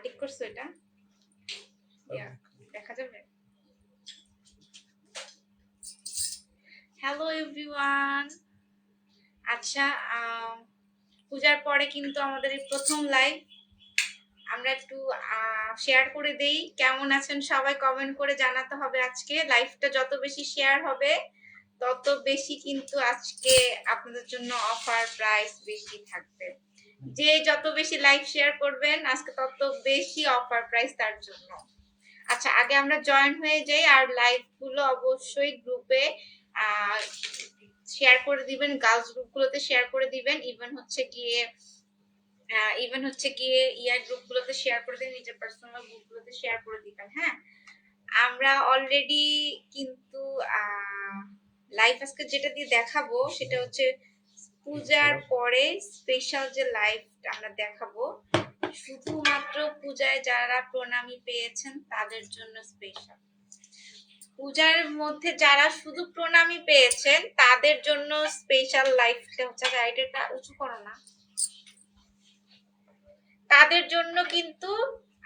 ঠিক করছো এটা? দেখা যাবে? Hello everyone. আচ্ছা, পূজার পরে কিন্তু আমাদের এই প্রথম লাইভ। আমরা একটু শেয়ার করে দেই। কেমন আছেন সবাই কমেন্ট করে জানাতে হবে। আজকে লাইভটা যত বেশি শেয়ার হবে তত বেশি কিন্তু আজকে আপনাদের জন্য অফার প্রাইস বেশি থাকবে। যে যত বেশি লাইভ শেয়ার করবেন আজকে তত বেশি অফার প্রাইস তার জন্য। আচ্ছা, আগে আমরা জয়েন হয়ে যাই। আর লাইভ গুলো অবশ্যই গ্রুপে শেয়ার করে দিবেন, গার্লস গ্রুপগুলোতে শেয়ার করে দিবেন। ইভেন হচ্ছে গিয়ে ইয়ার গ্রুপগুলোতে শেয়ার করে দিন, নিজের পার্সোনাল গ্রুপগুলোতে শেয়ার করে দিবেন। হ্যাঁ, আমরা অলরেডি কিন্তু লাইভ আজকে যেটা দিয়ে দেখাবো সেটা হচ্ছে পূজার পরে স্পেশাল যে লাইভ আমরা দেখাবো, শুধুমাত্র পূজায় যারা প্রণামী পেয়েছেন তাদের জন্য স্পেশাল। পূজার মধ্যে যারা শুধু প্রণামী পেয়েছেন তাদের জন্য স্পেশাল লাইফটা হচ্ছে, এটা উঁচু করো না, তাদের জন্য কিন্তু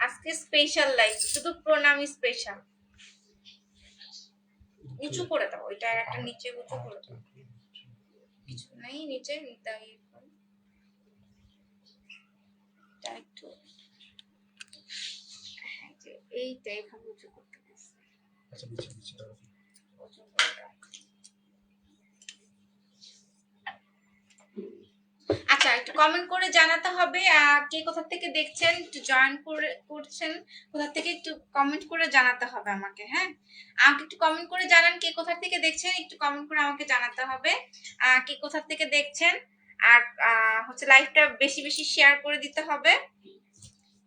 আজকে স্পেশাল লাইফ, শুধু প্রণামী স্পেশাল। উঁচু করে দাও, ওইটা একটা নিচে উঁচু করে দাও, কিছু নাই নিচে একটু এইটা এখানে উঁচু করতে বলছি। আচ্ছা, একটু কমেন্ট করে জানাতে হবে কে কোথা থেকে দেখছেন, একটু জয়েন করছেন কোথা থেকে, একটু কমেন্ট করে জানাতে হবে আমাকে। হ্যাঁ, আমাকে একটু কমেন্ট করে জানান কে কোথা থেকে দেখছেন, একটু কমেন্ট করে আমাকে জানাতে হবে কে কোথা থেকে দেখছেন। আর হচ্ছে লাইভটা বেশি বেশি শেয়ার করে দিতে হবে,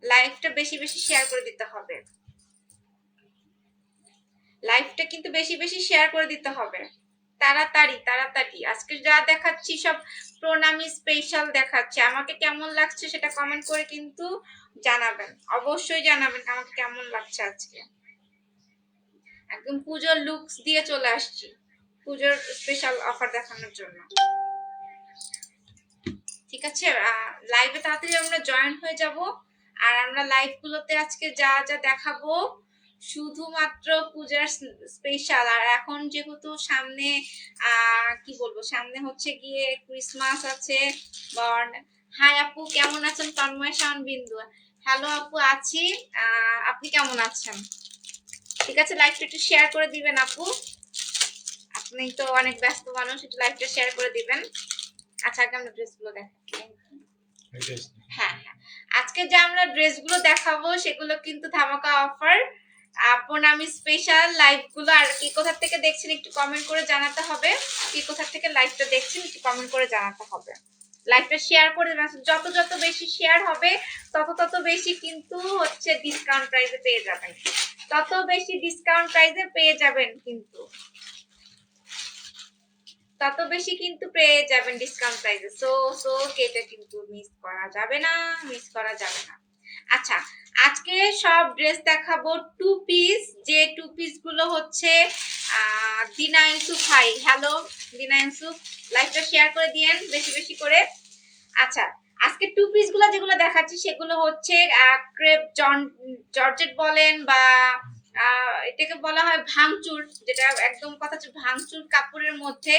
লাইভটা বেশি বেশি শেয়ার করে দিতে হবে, লাইভটা কিন্তু বেশি বেশি শেয়ার করে দিতে হবে। তাড়াতাড়ি তাড়াতাড়ি। আজকে যা দেখাচ্ছি সব প্রণামী স্পেশাল দেখাচ্ছি। আমাকে কেমন লাগছে সেটা কমেন্ট করে কিন্তু জানাবেন, অবশ্যই জানাবেন আমাকে কেমন লাগছে। আজকে একদম পূজোর লুকস দিয়ে চলে আসছি পূজোর স্পেশাল অফার দেখানোর জন্য। ঠিক আছে, লাইভে তাড়াতাড়ি আমরা জয়েন হয়ে যাব। আর আমরা লাইভ গুলোতে আজকে যা যা দেখাবো শুধুমাত্র পূজার স্পেশাল। আর এখন যেহেতু সামনে কি বলবো, সামনে হচ্ছে গিয়ে ক্রিসমাস আছে। হাই আপু, কেমন আছেন? তন্ময় শাওন বিন্দু, হ্যালো আপু, আছি। আপনি কেমন আছেন? ঠিক আছে, লাইভটা একটু শেয়ার করে দিবেন আপু, আপনি তো অনেক ব্যস্ত মানুষ, একটু লাইভটা শেয়ার করে দিবেন। আচ্ছা, আগে আমরা ড্রেসগুলো দেখাচ্ছি। হ্যাঁ হ্যাঁ, আজকে যে আমরা ড্রেসগুলো দেখাবো সেগুলো কিন্তু ধামাকা অফার, প্রণামী স্পেশাল লাইভ গুলো। আর কি কোথা থেকে দেখছেন একটু কমেন্ট করে জানাতে হবে, কি কোথা থেকে লাইভটা দেখছেন একটু কমেন্ট করে জানাতে হবে। লাইভটা শেয়ার করে যত যত বেশি শেয়ার হবে তত তত বেশি কিন্তু হচ্ছে ডিসকাউন্ট প্রাইসে পেয়ে যাবেন, তত বেশি ডিসকাউন্ট প্রাইসে পেয়ে যাবেন, কিন্তু তত বেশি কিন্তু পেয়ে যাবেন ডিসকাউন্ট প্রাইসে। সো এটা কিন্তু মিস করা যাবে না, মিস করা যাবে না। আচ্ছা, আজকে সব ড্রেস দেখাবো টু পিস, যে টু পিস গুলো হচ্ছে দিনা ইউসুফ। হাই, হ্যালো দিনা ইউসুফ, লাইভটা শেয়ার করে দিয়েন বেশি বেশি করে। আচ্ছা, আজকে টু পিস গুলো যেগুলো দেখাচ্ছি সেগুলো হচ্ছে ক্রেপ জর্জেট বলেন বা এটাকে বলা হয় ভাঙচুর, যেটা একদম কথা হচ্ছে ভাঙচুর কাপড়ের মধ্যে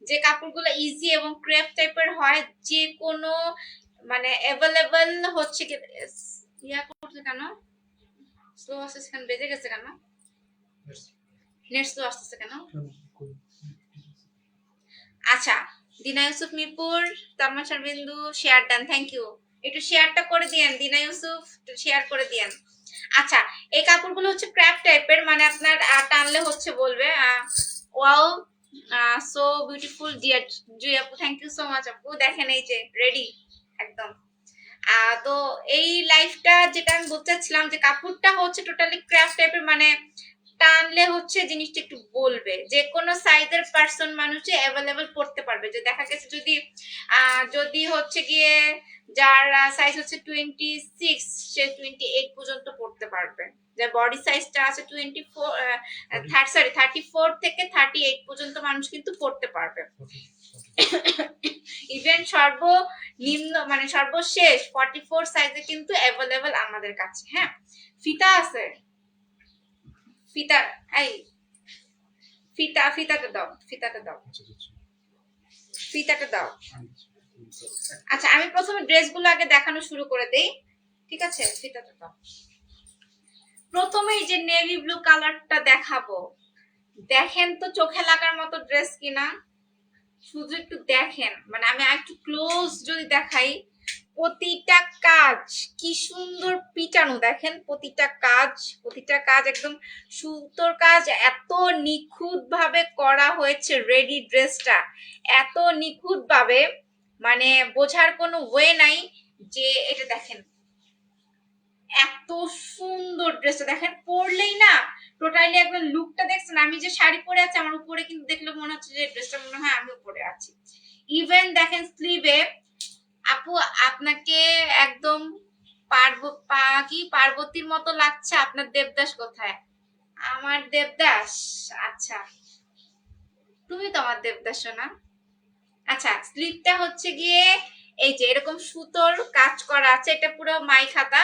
যে কাপড়গুলো ইজি এবং ক্রেপ টাইপের হয়, যে কোনো মানে অ্যাভেলেবল হচ্ছে। ইয়া করছে কেন, স্লো আসছে কেন, বেজে গেছে কেন, নেট স্লো আসছে কেন? আচ্ছা, Dina Yusuf Mirpur, Tanmoy Sharbindu share done, thank you. একটু শেয়ারটা করে দিয়েন দিনা ইউসুফ, শেয়ার করে দিয়েন। আচ্ছা, এই কাপড়গুলো হচ্ছে ক্র্যাপ টাইপের, মানে আপনার টানলে হচ্ছে বলবে ওয়াও সো বিউটিফুল ডিয়ার জুই আপু, থ্যাংক ইউ সো মাচ আপু। দেখেন এই যে রেডি একদম। তো এই লাইফটা যেটা আমি বলতে চাচ্ছিলাম যে কাপড়টা হচ্ছে টোটালি ক্র্যাফট টাইপের, মানে টানলে হচ্ছে জিনিসটা একটু বলবে, যে কোনো সাইজের পারসন মানুষে অ্যাভেলেবল পড়তে পারবে। যে দেখা গেছে যদি হচ্ছে গিয়ে যার সাইজ হচ্ছে 26 সে 28 পর্যন্ত পড়তে পারবে, যার বডি সাইজটা আছে 34 থেকে 38 পর্যন্ত মানুষ কিন্তু পড়তে পারবে। ইভেন নিম্ন মানে সর্বশেষ 44 সাইজে কিন্তু অ্যাভেলেবল আমাদের কাছে। হ্যাঁ, ফিতা আছে, ফিতা এই ফিতাটা দাও, ফিতাটা দাও, ফিতাটা দাও। আচ্ছা, আমি প্রথমে ড্রেসগুলো আগে দেখানো শুরু করে দেই, ঠিক আছে? ফিতাটা দাও। প্রথমেই যে নেভি ব্লু কালারটা দেখাবো, দেখেন তো চোখে লাগার মতো ড্রেস কিনা, শুধু একটু দেখেন। মানে আমি একটু ক্লোজ যদি দেখাই, প্রতিটা কাজ কি সুন্দর পিটানো, দেখেন প্রতিটা কাজ একদম সুতোর কাজ, এত নিখুঁত ভাবে করা হয়েছে রেডি ড্রেসটা, এত নিখুঁত ভাবে মানে বোঝার কোনো ওয়ে নাই যে এটা দেখেন এত সুন্দর ড্রেসটা দেখেন, পরলেই না টোটালি একদম লুকটা দেখছেন। আমি যে শাড়ি পরে আছি আমার উপরে কিন্তু দেখলে মনে হচ্ছে যে ড্রেসটা মনে হয় আমিও পরে আছি। ইভেন দেখেন স্লিভে, আপু আপনাকে একদম পার্বতীর মতো লাগছে। আপনার দেবদাস কোথায়? আমার দেবদাস, আচ্ছা তুমি তো আমার দেবদাস না। আচ্ছা, স্লিভটা হচ্ছে গিয়ে এই যে এরকম সুতোর কাজ করা আছে, এটা পুরো মাই খাতা,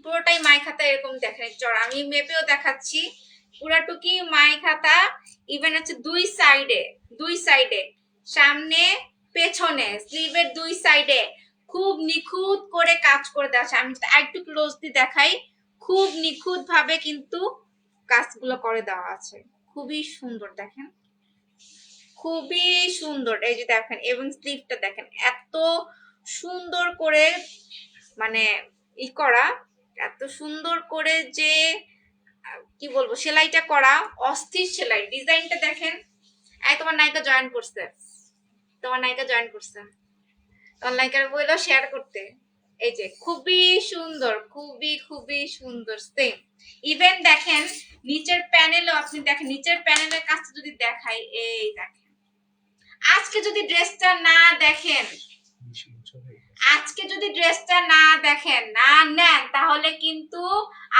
পুরোটাই মাই খাতা এরকম দেখেন চড়া। আমি মেপেও দেখাচ্ছি, পুরাটুকি মাই খাতা। ইভেন হচ্ছে দুই সাইডে সামনে পেছনে স্লিভের দুই সাইডে খুব নিখুঁত করে কাজ করে দেওয়া আছে। আমি একটু ক্লোজলি দেখাই, খুব নিখুঁত ভাবে কিন্তু কাজগুলো করে দেওয়া আছে, খুবই সুন্দর দেখেন, খুবই সুন্দর। এই যে দেখেন, এবং স্লিভটা দেখেন এত সুন্দর করে মানে ই করা, এত সুন্দর করে যে কি বলবো সেলাইটা করা, অস্থির সেলাই। ডিজাইনটা দেখেন। এই তোমার নায়িকা জয়েন করছে, তোমার নায়িকার বইলো শেয়ার করতে। এই যে খুবই সুন্দর, খুবই সুন্দর সেম। ইভেন দেখেন নিচের প্যানেলও, আপনি দেখেন নিচের প্যানেলের কাছে যদি দেখাই, এই দেখেন আজকে যদি ড্রেসটা না দেখেন, না নেন তাহলে কিন্তু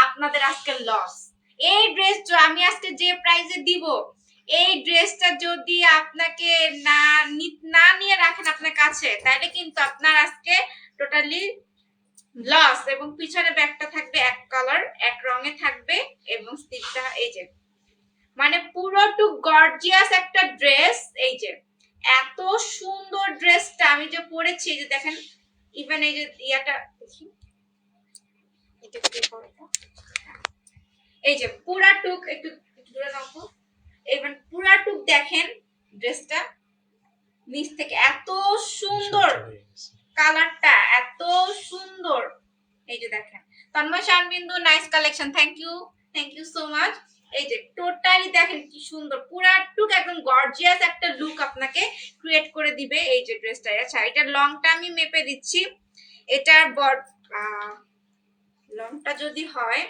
আপনাদের আজকে লস। এই ড্রেস আমি আজকে যে প্রাইসে দিব, এই ড্রেসটা যদি আপনাকে না নিয়ে রাখেন আপনার কাছে, তাহলে কিন্তু আপনার আজকে টোটালি লস। এবং পিছনে ব্যাগটা থাকবে এক কালার, এক রঙে থাকবে, এবং স্টিচটা এই যে মানে পুরো টু গর্জিয়াস একটা ড্রেস। এই যে এত সুন্দর ড্রেসটা আমি যে পরেছি, এই যে দেখেন ইভেন এই যে ইয়াটা দেখি, এই যে পুরা টুক একটু দূরে রাখো, ইভেন পুরা টুক দেখেন ড্রেসটা নিচ থেকে এত সুন্দর, কালারটা এত সুন্দর। এই যে দেখেন Tanmoy Shanbindu, nice collection, thank you so much. এই যে টোটালি দেখেন কি সুন্দর, পুরা টুক একদম গর্জিয়াস একটা লুক আপনাকে ক্রিয়েট করে দিবে এই যে ড্রেসটা। আচ্ছা, এটার লংটা আমি মেপে দিচ্ছি। এটার লংটা যদি হয়,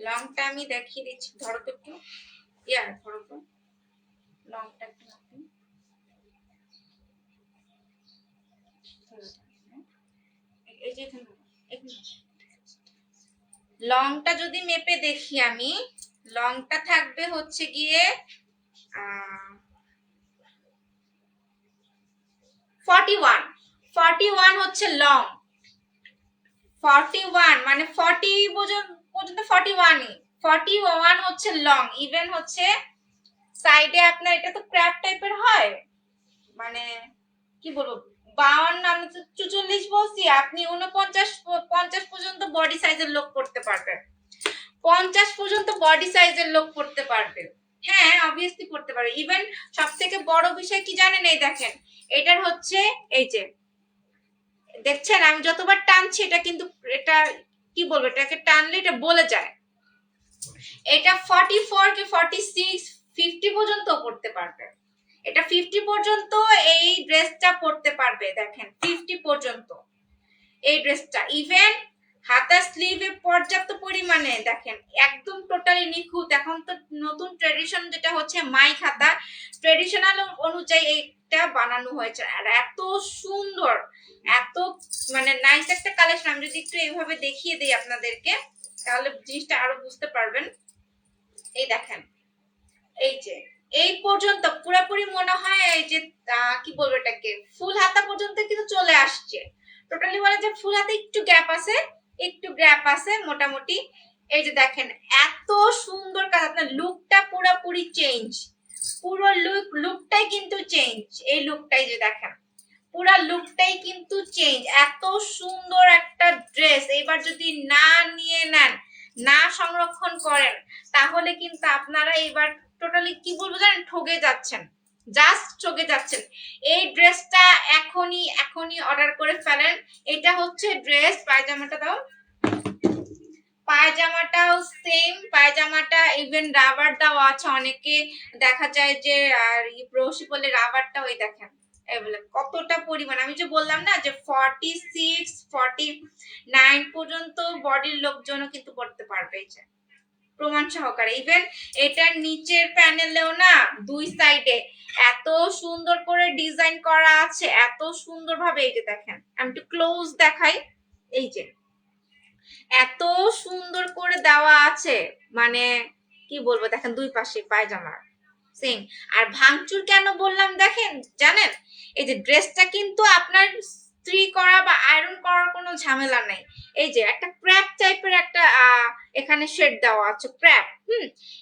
লংটা আমি দেখিয়ে দিচ্ছি, ধরো তো একটু, ধরো তো লংটা একটু, এই যে লংটা যদি মেপে দেখি আমি, লংটা থাকবে হচ্ছে গিয়ে 41 হচ্ছে লং, 41 মানে 40 পর্যন্ত 41 হচ্ছে লং। ইভেন হচ্ছে সাইডে আপনার এটা তো ক্র্যাপ টাইপের হয়, মানে কি বলবো 52, আমি তো 44 বলছি, আপনি 49 পর্যন্ত বডি সাইজের লোক করতে পারবেন, 50 পর্যন্ত বডি সাইজের লোক করতে পারবে। হ্যাঁ, অবভিয়াসলি করতে পারবে। ইভেন সব থেকে বড় বিষয় কি জানেন, এই দেখেন এটার হচ্ছে এই যে দেখছেন আমি যতবার টানছি এটা কিন্তু এটা কি বলবো, এটাকে টানলে এটা বলে যায়। এটা 44 কি 46 50 পর্যন্ত পড়তে পারবে, এটা 50 পর্যন্ত এই ড্রেসটা পড়তে পারবে। দেখেন 50 পর্যন্ত এই ড্রেসটা। ইভেন হাতা স্লিভে পর্যাপ্ত পরিমাণে দেখেন একদম টোটালি নিখুঁত। এখন তো নতুন ট্রেডিশন যেটা হচ্ছে মাই খাতা, ট্রেডিশনাল অনুযায়ী এইটা বানানো হয়েছে, আর এত সুন্দর, এত মানে নাইস একটা কালেকশন। আমি যদি একটু এইভাবে দেখিয়ে দিই আপনাদেরকে, তাহলে জিনিসটা আরো বুঝতে পারবেন। এই দেখেন, এই যে এই পর্যন্ত পুরোপুরি মনে এই যে কি বলবো এটাকে ফুল হাতা পর্যন্ত কিন্তু চলে আসছে। টোটালি বলে যে ফুল হাতে একটু গ্যাপ আছে মোটামুটি। এই যে দেখেন এত সুন্দর কাজ, আপনার লুকটা পুরোপুরি চেঞ্জ, পুরো লুকটাই কিন্তু চেঞ্জ। এই লুকটাই যে দেখেন পুরা লুকটাই কিন্তু চেঞ্জ। এত সুন্দর একটা ড্রেস এবার যদি না নিয়ে নেন, না সংরক্ষণ করেন, তাহলে কিন্তু আপনারা এবার টোটালি কি বলবো জানেন, ঠকে যাচ্ছেন, জাস্ট ঠকে যাচ্ছেন। এই ড্রেসটা এখনই অর্ডার করে ফেলেন। এটা হচ্ছে ড্রেস, পায়জামাটা দাও, পায়জামাটাও সেম, পায়জামাটা ইভেন রাবার দেওয়া আছে। অনেকে দেখা যায় যে আর ব্রোশি বলে রাবারটা, ওই দেখেন কতটা পরিমাণ। আমি যে বললাম না যে 46 49 পর্যন্ত বডির লোকজনও কিন্তু পড়তে পারবে, এই যে প্রমাণ সহকারে। ইভেন এটার নিচের প্যানেলেও না দুই সাইডে এত সুন্দর করে ডিজাইন করা আছে, এত সুন্দর ভাবে। এই যে দেখেন আমি একটু ক্লোজ দেখাই, এই যে এত সুন্দর করে দেওয়া আছে, মানে কি বলবো, দেখেন দুই পাশে পায়জামার সেম। আর ভাঙচুর কেন বললাম দেখেন জানেন, এই যে ড্রেসটা কিন্তু আপনার ইস্ত্রি করা বা আয়রন করার কোনো ঝামেলা নেই। এই যে একটা ক্র্যাপ টাইপের একটা এখানে শেড দেওয়া আছে, ক্র্যাপ।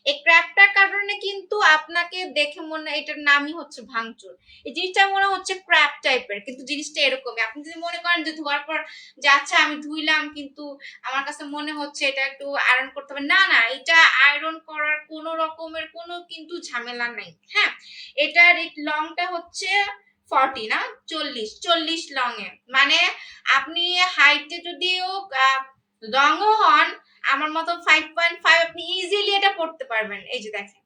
এই ক্র্যাপটার কারণে কিন্তু আপনাকে দেখে মনে, এটার নামই হচ্ছে ভাঙচুর। এই জিনিসটা মনে হচ্ছে ক্র্যাপ টাইপের, কিন্তু জিনিসটা এরকমই। আপনি যদি মনে করেন যে ধোয়ার পর যে আচ্ছা আমি ধুইলাম কিন্তু আমার কাছে মনে হচ্ছে এটা একটু আয়রন করতে হবে, না না, এটা আয়রন করার কোনো রকমের কোনো কিন্তু ঝামেলা নেই। হ্যাঁ, এটার লংটা হচ্ছে 40 না 40 লং এ, মানে আপনি হাইটে যদিও লংও হন আমার মতো 5.5, আপনি ইজিলি এটা পড়তে পারবেন। এই যে দেখেন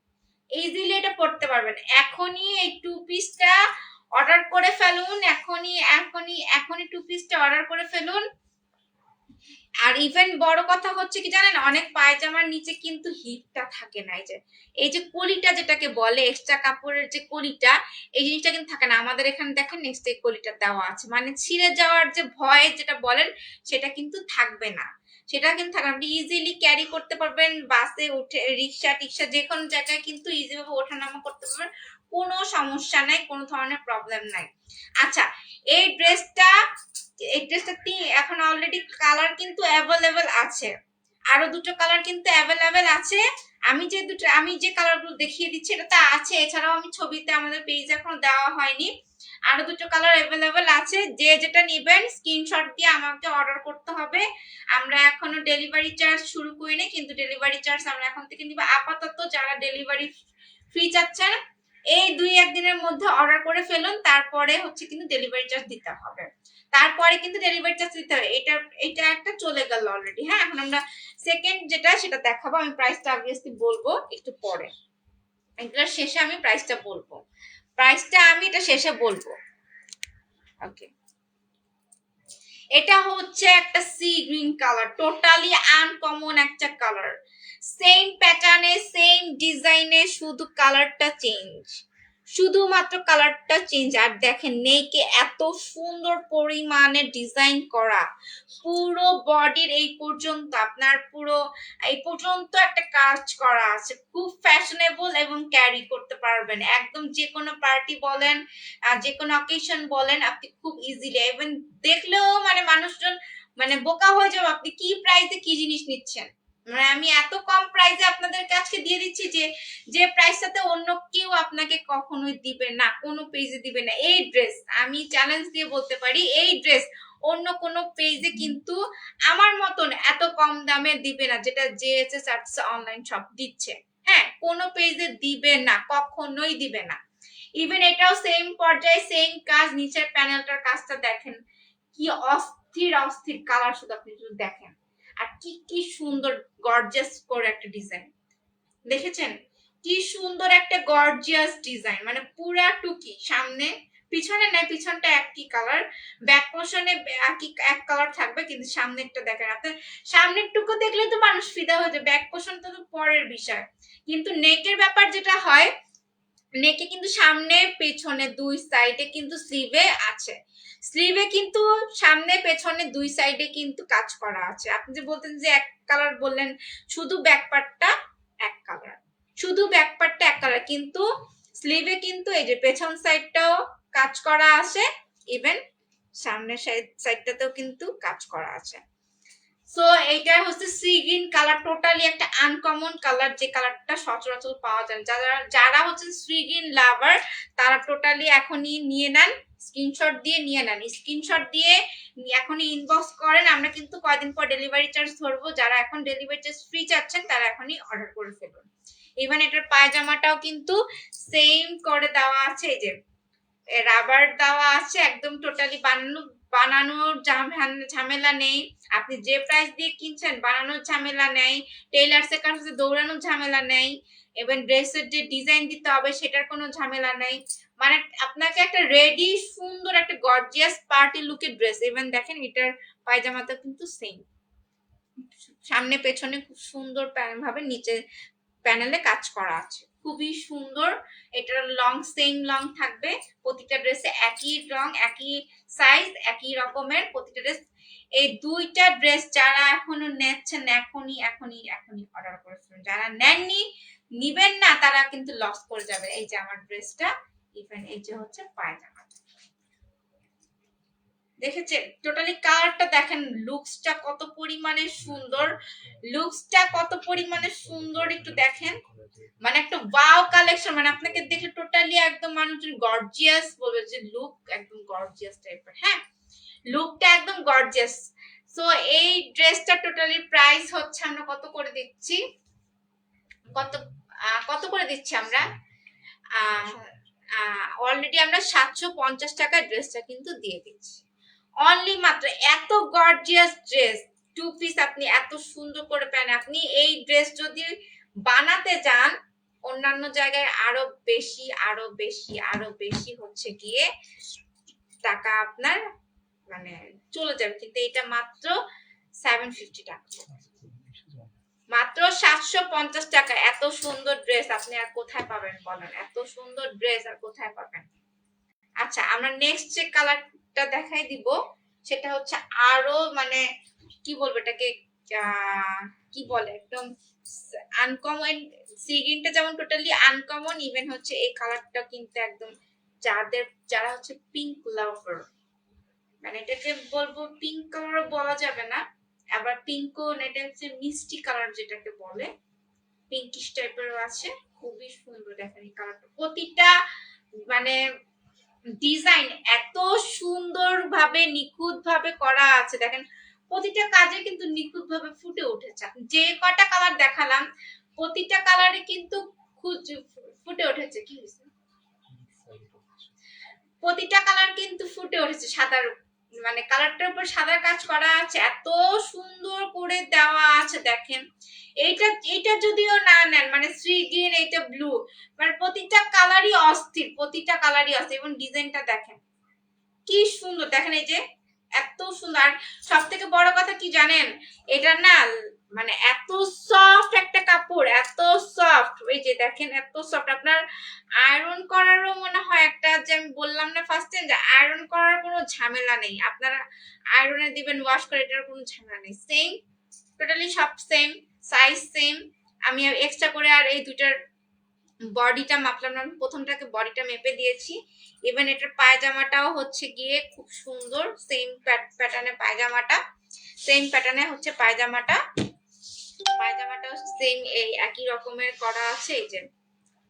ইজিলি এটা পড়তে পারবেন। এখনই এই টু পিসটা অর্ডার করে ফেলুন, এখনই টু পিসটা অর্ডার করে ফেলুন। আর ইভেন বড় কথা হচ্ছে কি জানেন, অনেক পায়জামার নিচে কিন্তু হিপটা থাকে না, এই যে কলিটা যেটাকে বলে, এক্সট্রা কাপড়ের যে কলিটা, এই জিনিসটা কিন্তু থাকে না। আমাদের এখানে দেখেন নেক্সট এই কলিটা দেওয়া আছে, মানে ছিঁড়ে যাওয়ার যে ভয় যেটা বলেন সেটা কিন্তু থাকবে না, সেটা কিন্তু থাকবে না। আপনি ইজিলি ক্যারি করতে পারবেন, বাসে উঠে, রিক্সা টিক্সা যে কোনো জায়গায় কিন্তু ইজিভাবে ওঠানামা করতে পারবেন, কোনো সমস্যা নাই, কোনো ধরনের প্রবলেম নাই। আচ্ছা, এই ড্রেসটা এখন অলরেডি কালার কিন্তু অ্যাভেলেবেল আছে, আরো দুটো কালার কিন্তু অ্যাভেলেবেল আছে। আমি যে কালারগুলো দেখিয়ে দিচ্ছি এটা তো আছে, এছাড়াও আমি ছবিতে আমাদের পেজ এখনো দেওয়া হয়নি, আরো দুটো কালার অ্যাভেলেবেল আছে। যে যেটা নেবেন স্ক্রিনশট দিয়ে আমাকে অর্ডার করতে হবে। আমরা এখনো ডেলিভারি চার্জ শুরু করিনি, কিন্তু ডেলিভারি চার্জ আমরা এখন থেকে নিব। আপাতত যারা ডেলিভারি ফ্রি চাচ্ছেন এই 2-1 দিনের মধ্যে অর্ডার করে ফেলুন, তারপরে হচ্ছে কিন্তু ডেলিভারি চার্জ দিতে হবে, তারপরে কিন্তু ডেলিভারি চার্জ দিতে হবে। এটা একটা চলে গেল অলরেডি। হ্যাঁ, এখন আমরা সেকেন্ড যেটা সেটা দেখাবো। আমি প্রাইসটা অবভিয়াসলি বলবো একটু পরে, এটার শেষে আমি প্রাইসটা বলবো, এটা শেষে বলবো। ওকে, এটা হচ্ছে একটা sea green colour, totally uncommon একটা কালার, সেম প্যাটার্নে সেম ডিজাইনে, শুধু কালারটা চেঞ্জ, শুধুমাত্র কালারটা চেঞ্জ। আর দেখেন নেকে এত সুন্দর পরিমাণে ডিজাইন করা, পুরো বডির এই পর্যন্ত আপনার পুরো এই পর্যন্ত একটা কাজ করা আছে, খুব ফ্যাশনেবল এবং ক্যারি করতে পারবেন একদম যে কোনো পার্টি বলেন, যে কোনো অকেশন বলেন, আপনি খুব ইজিলি, ইভেন দেখলেও মানে মানুষজন মানে বোকা হয়ে যাবে, আপনি কি প্রাইসে কি জিনিস নিচ্ছেন। মানে আমি এত কম প্রাইসে আপনাদের কাছে দিয়ে দিচ্ছি যে প্রাইসটাতে অন্য কেউ আপনাকে কখনোই দিবে না, কোনো পেজে দিবে না। এই ড্রেস আমি চ্যালেঞ্জ দিয়ে বলতে পারি, এই ড্রেস অন্য কোনো পেজে কিন্তু আমার মতন এত কম দামে দিবে না, যেটা জেএসএস আর্টস অনলাইন শপ দিচ্ছে। হ্যাঁ, কোনো পেজে দিবে না, কখনোই দিবে না। ইভেন এটাও সেম পর্যায়ে সেম কাজ, নিচের প্যানেলটার কাজটা দেখেন কি অস্থির কালার, শুধু আপনি যদি দেখেন, আর কি সুন্দর গর্জিয়াস করে একটা ডিজাইন দেখেছেন, কি সুন্দর একটা গর্জিয়াস ডিজাইন, মানে পুরা টুকি। সামনে পিছনে নাই, পিছনটা একই কালার, ব্যাক পোর্শনে এক কালার থাকবে, কিন্তু সামনেরটা দেখেন, আপনার সামনের টুকু দেখলে তো মানুষ ফিদা হয়ে যায়, ব্যাক পোর্শনটা তো পরের বিষয়। কিন্তু নেকের ব্যাপার যেটা হয়, নেকে কিন্তু সামনে পেছনে দুই সাইডে কিন্তু স্লিভে আছে, স্লিভে কিন্তু সামনে পেছনে দুই সাইডে কিন্তু কাজ করা আছে। আপনি যে বলতেন যে এক কালার বললেন, শুধু ব্যাক পার্টটা এক কালার, শুধু ব্যাক পার্টটা এক কালার, কিন্তু স্লিভে কিন্তু এই যে পেছন সাইডটাও কাজ করা আছে, ইভেন সামনের সাইডটাতেও কিন্তু কাজ করা আছে। সো এইটা হচ্ছে সি গ্রিন কালার, টোটালি একটা আনকমন কালার, যে কালারটা সচরাচর পাওয়া যায়। যারা যারা হচ্ছে সি গ্রিন লাভার তারা টোটালি এখনই নিয়ে নেন, স্ক্রিনশট দিয়ে নিয়ে নেন, স্ক্রিনশট দিয়ে এখনই ইনবক্স করেন। আমরা কিন্তু কয়দিন পর ডেলিভারি চার্জ ধরবো, যারা এখন ডেলিভারি চার্জ ফ্রি চাচ্ছেন তারা এখনই অর্ডার করে ফেলুন। ইভেন এটার পায়জামাটাও কিন্তু সেম করে দেওয়া আছে, এই যে রাবার দেওয়া আছে, একদম টোটালি বানানোর ঝামেলা নেই। আপনি যে প্রাইস দিয়ে কিনছেন বানানোর ঝামেলা নেই, টেইলার্সের কাছে দৌড়ানোর ঝামেলা নেই, এবং ড্রেসের যে ডিজাইন দিতে হবে সেটার কোনো ঝামেলা নেই। মানে আপনাকে একটা রেডি সুন্দর একটা গর্জিয়াস পার্টি লুকের ড্রেস। ইভেন দেখেন এটার পায়জামাটা কিন্তু সেম, সামনে পেছনে খুব সুন্দর ভাবে নিচে প্যানেলে কাজ করা আছে, খুবই সুন্দর। এটার লং সেম লং থাকবে, প্রতিটা ড্রেসে একই রং, একই সাইজ, একই রকমের প্রতিটা ড্রেস। এই দুইটা ড্রেস যারা এখনো নেচ্ছেন এখনই এখনই এখনই অর্ডার করে ফেলুন। যারা নেননি নিবেন না তারা কিন্তু লস করে যাবে। এই যে আমার ড্রেসটা, ইভেন এই যে হচ্ছে পায়জামা, দেখেছেন টোটালি কালারটা দেখেন, লুকসটা কত পরিমাণে সুন্দর, লুকসটা কত পরিমাণে সুন্দর একটু দেখেন। মানে একটা ওয়াও কালেকশন, মানে আপনাকে দেখে টোটালি একদম মানুষজন গর্জিয়াস বলবে যে লুক একদম গর্জিয়াস টাইপের। হ্যাঁ, লুকটা একদম গর্জিয়াস। সো এই ড্রেসটা টোটালি প্রাইস হচ্ছে আমরা কত করে দিচ্ছি, কত করে দিচ্ছি আমরা, অলরেডি আমরা 750 টাকায় ড্রেসটা কিন্তু দিয়ে দিচ্ছি। অনলি মাত্র এত গর্জিয়াস ড্রেস, টু পিস আপনি এত সুন্দর করে পেন। আপনি এই ড্রেস যদি বানাতে যান অন্যান্য জায়গায় আরো বেশি আরো বেশি আরো বেশি হচ্ছে গিয়ে টাকা আপনার মানে চলে যাবে, কিন্তু এটা মাত্র 750 টাকা, মাত্র 750 টাকা। এত সুন্দর ড্রেস আপনি আর কোথায় পাবেন বলেন, এত সুন্দর ড্রেস আর কোথায় পাবেন। আচ্ছা, আমরা নেক্সট যে কালারটা দেখাই দিব সেটা হচ্ছে আরো মানে কি বলবো এটাকে, কি বলে একদম আনকমন। সি গ্রিনটা যেমন টোটালি আনকমন, ইভেন হচ্ছে এই কালারটা কিন্তু একদম যারা হচ্ছে পিঙ্ক লাভার, মানে এটাকে বলবো পিঙ্ক কালারও বলা যাবে না, আবার পিঙ্কও না, এটা হচ্ছে মিষ্টি কালার যেটাকে বলে, পিঙ্কিশ টাইপেরও আছে। খুবই সুন্দর দেখেন এই কালারটা, প্রতিটা মানে ডিজাইন এত সুন্দর ভাবে নিখুঁত ভাবে করা আছে। দেখেন প্রতিটা কাজে কিন্তু নিখুঁত ভাবে ফুটে উঠেছে। যে কটা কালার দেখালাম প্রতিটা কালারে কিন্তু ফুটে উঠেছে, কি হয়েছে, প্রতিটা কালার কিন্তু ফুটে উঠেছে সাদার, মানে কালারটার উপর সাদা কাজ করা আছে, এত সুন্দর করে দেওয়া আছে। দেখেন এইটা যদিও না নেন মানে সি গ্রিন, এইটা ব্লু, মানে প্রতিটা কালারই অস্থির, প্রতিটা কালারই অস্থির। এবং ডিজাইনটা দেখেন কি সুন্দর, দেখেন এই যে এত সুন্দর। সব থেকে বড় কথা কি জানেন, এটা না মানে এত সফট একটা কাপড়, এত সফট, এই যে দেখেন এত সফট, আপনার আয়রন করারও মনে হয় একটা, যে আমি বললাম না ফার্স্ট টাইম যে আয়রন করার কোনো ঝামেলা নেই, আপনারা আয়রনে দিবেন ওয়াশ করে, এটার কোনো ঝামেলা নেই। সেম টোটালি সব সেম সাইজ সেম। আমি এক্সট্রা করে আর এই দুইটার বডিটা মাপলাম না, প্রথমটাকে বডিটা মেপে দিয়েছি। ইভেন এটার পায়জামাটাও হচ্ছে গিয়ে খুব সুন্দর, সেম প্যাটার্নে পায়জামাটা, সেম প্যাটার্নে হচ্ছে পায়জামাটাও সেম এই একই রকমের করা আছে।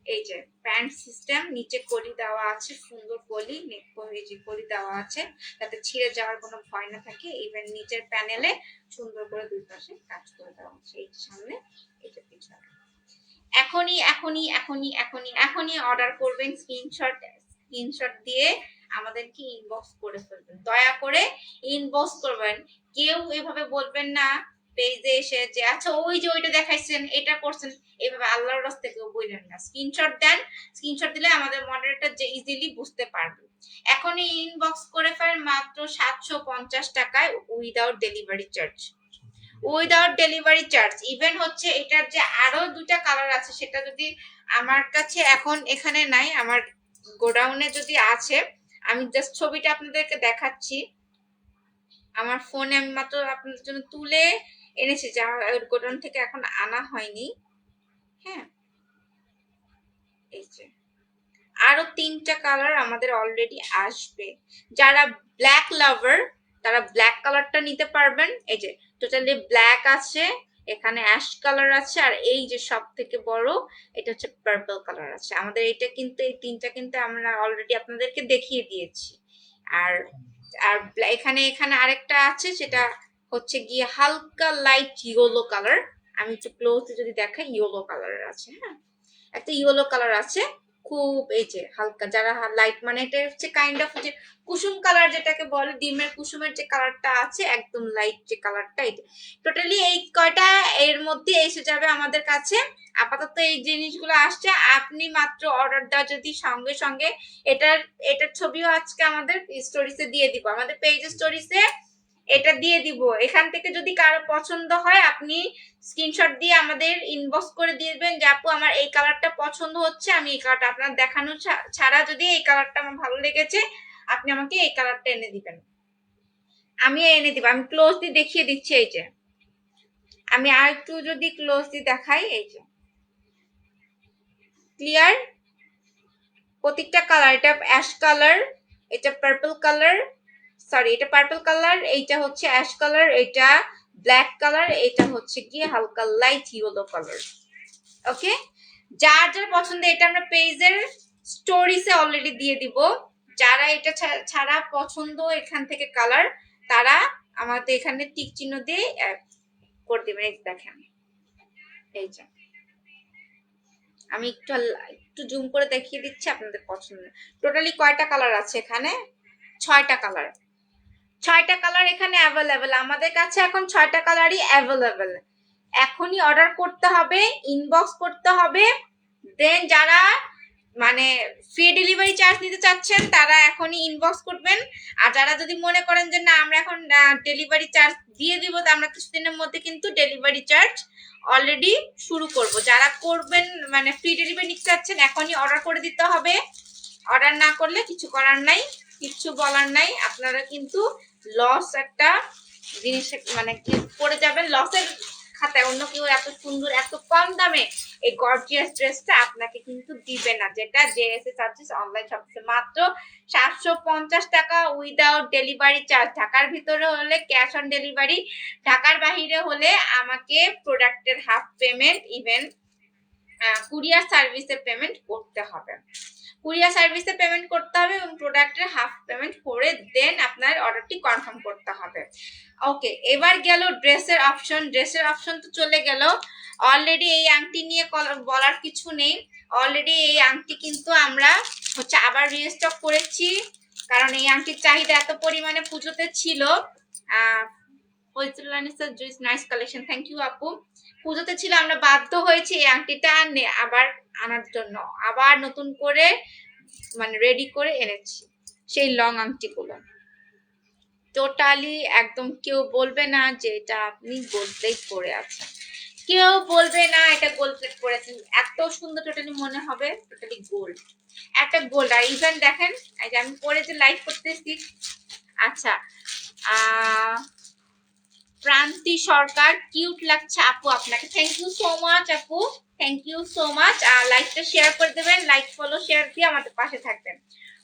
এই যে প্যান্ট সিস্টেম, নিচে কলি দেওয়া আছে, সুন্দর কলি, নেক এই যে কলি দেওয়া আছে যাতে ছিঁড়ে যাওয়ার কোনো ভয় না থাকে। ইভেন নিচের প্যানেলে সুন্দর করে দুই পাশে কাজ করে দেওয়া আছে, এই সামনে এটা পিছনে। এখনই এখনই এখনই এখনই এখনই অর্ডার করবেন, স্ক্রিনশট দিয়ে আমাদেরকে ইনবক্স করে ফেলবেন, দয়া করে ইনবক্স করবেন। কেউ এভাবে বলবেন না পেজে এসে যে আচ্ছা ওই যে ওইটা দেখাইছেন এটা করছেন, এভাবে আল্লাহর রাস্তায় কেউ বললেন না। স্ক্রিনশট দেন, স্ক্রিনশট দিলে আমাদের মডারেটর যে ইজিলি বুঝতে পারবে। এখনই ইনবক্স করে ফেলেন মাত্র 750 টাকায় without delivery charge, without delivery charge. Even হচ্ছে এটার যে আরো দুটা কালার আছে সেটা যদি আমার কাছে এখন এখানে নাই, আমার গোডাউনে যদি আছে আমি জাস্ট ছবিটা আপনাদেরকে দেখাচ্ছি। আমার ফোনে আমি মাত্র আপনাদের জন্য তুলে এনেছি, যা গোডাউন থেকে এখন আনা হয়নি। হ্যাঁ, এই যে আরো 3টা কালার আমাদের অলরেডি আসবে। যারা ব্ল্যাক লাভার তারা ব্ল্যাক কালারটা নিতে পারবেন। এই যে টোটালি ব্ল্যাক আছে, এখানে অ্যাশ কালার আছে, আর এই যে সব থেকে বড় এটা হচ্ছে পার্পল কালার আছে। আমাদের এটা কিন্তু এই 3টা কিন্তু আমরা অলরেডি আপনাদেরকে দেখিয়ে দিয়েছি। আর আর এখানে এখানে আরেকটা আছে, সেটা হচ্ছে গিয়ে হালকা লাইট ইয়েলো কালার। আমি একটু ক্লোজ যদি দেখাই, ইয়েলো কালারের আছে। হ্যাঁ, একটা ইয়েলো কালার আছে, খুব এই যে হালকা, যারা লাইট মানে এটা হচ্ছে কাইন্ড অফ যে কুসুম কালার যেটাকে বলে, ডিমের কুসুমের যে কালারটা আছে, একদম লাইট যে কালারটা। এটা টোটালি এই কয়টা এর মধ্যে এসে যাবে আমাদের কাছে। আপাতত এই জিনিসগুলো আসছে, আপনি মাত্র অর্ডার দেওয়া যদি সঙ্গে সঙ্গে এটার ছবিও আজকে আমাদের স্টোরিজে দিয়ে দিব, আমাদের পেজ স্টোরিজে এটা দিয়ে দিব। এখান থেকে যদি কারো পছন্দ হয় আপনি স্ক্রিনশট দিয়ে আমাদের ইনবক্স করে দিবেন যে আপু আমার এই কালারটা পছন্দ হচ্ছে, আমি এই কালারটা আপনার দেখানো ছাড়া যদি এই কালারটা আমার ভালো লেগেছে আপনি আমাকে এই কালারটা এনে দিবেন, আমি এনে দিব। আমি ক্লোজলি দেখিয়ে দিচ্ছি। এই যে আমি আর একটু যদি ক্লোজলি দেখাই, এই যে ক্লিয়ার প্রত্যেকটা কালার। এটা অ্যাশ কালার, এটা পার্পল কালার, সরি এটা পার্পল কালার, এইটা হচ্ছে অ্যাশ কালার, এটা ব্ল্যাক কালার, এটা হচ্ছে গিয়ে হালকা লাইট ইয়েলো কালার। ওকে, যার যার পছন্দ এটা আমরা পেজের স্টোরিজে অলরেডি দিয়ে দিব। যারা এটা ছাড়া পছন্দ এখান থেকে কালার, তারা আমাদের এখানে টিক চিহ্ন দিয়ে করে দিবেন। এই দেখেন, এই যে আমি একটু জুম করে দেখিয়ে দিচ্ছি আপনাদের পছন্দ। টোটালি কয়টা কালার আছে এখানে? 6টা কালার। 6টা কালার এখানে অ্যাভেলেবেল আমাদের কাছে, এখন 6টা কালারই অ্যাভেলেবেল। এখনই অর্ডার করতে হবে, ইনবক্স করতে হবে। দেন যারা মানে ফ্রি ডেলিভারি চার্জ নিতে চাচ্ছেন তারা এখনই ইনবক্স করবেন। আর যারা যদি মনে করেন যে না আমরা এখন ডেলিভারি চার্জ দিয়ে দিব, আমরা কিছুদিনের মধ্যে কিন্তু ডেলিভারি চার্জ অলরেডি শুরু করব। যারা করবেন মানে ফ্রি ডেলিভারি নিতে চাচ্ছেন এখনই অর্ডার করে দিতে হবে। অর্ডার না করলে কিছু করার নাই, কিছু বলার নাই। আপনারা কিন্তু লস একটা জিনিস মানে পড়ে যাবেন, লসের খাতায়। অন্য কেউ এত সুন্দর এত কম দামে এই গর্জিয়াস ড্রেসটা আপনাকে কিন্তু দিবে না, যেটা জেএসএ সার্ভিস অনলাইন শপিং মাত্র 750 টাকা উইদাউট ডেলিভারি চার্জ। ঢাকার ভিতরে হলে ক্যাশ অন ডেলিভারি, ঢাকার বাহিরে হলে আমাকে প্রোডাক্টের হাফ পেমেন্ট, ইভেন কুরিয়ার সার্ভিসে পেমেন্ট করতে হবে। কুরিয়ার সার্ভিসে পেমেন্ট করতে হবে এবং প্রোডাক্টের হাফ পেমেন্ট করে দেন আপনার অর্ডারটি কনফার্ম করতে হবে। ওকে, এবার গেল ড্রেসের অপশন। ড্রেসের অপশন তো চলে গেল। অলরেডি এই আংটি নিয়ে বলার কিছু নেই। অলরেডি এই আংটি কিন্তু আমরা হচ্ছে আবার রিস্টক করেছি, কারণ এই আংটির চাহিদা এত পরিমাণে পুজোতে ছিল। নাইস কালেকশন, থ্যাংক ইউ আপু। পুজোতে ছিল, আমরা বাধ্য হয়েছি এই আংটিটা আবার আনার জন্য, আবার নতুন করে মানে রেডি করে এনেছি সেই লং আংটিগুলো। টোটালি একদম কেউ বলবে না যে এটা আপনি গোল্ড প্লেট পরে আছেন, কেউ বলবে না এটা গোল্ড প্লেট পরেছেন। এত সুন্দর টোটালি মনে হবে টোটালি গোল্ড, একটা গোল্ড। আর ইভেন দেখেন এই যে আমি পরে যে লাইভ করতেছি। আচ্ছা, প্রান্তি সরকার, কিউট লাগছে আপু আপনাকে, থ্যাংক ইউ সো মাচ আপু, থ্যাংক ইউ সো মাচ। আর লাইকটা শেয়ার করে দেবেন, লাইক ফলো শেয়ার দিয়ে আমাদের পাশে থাকবেন।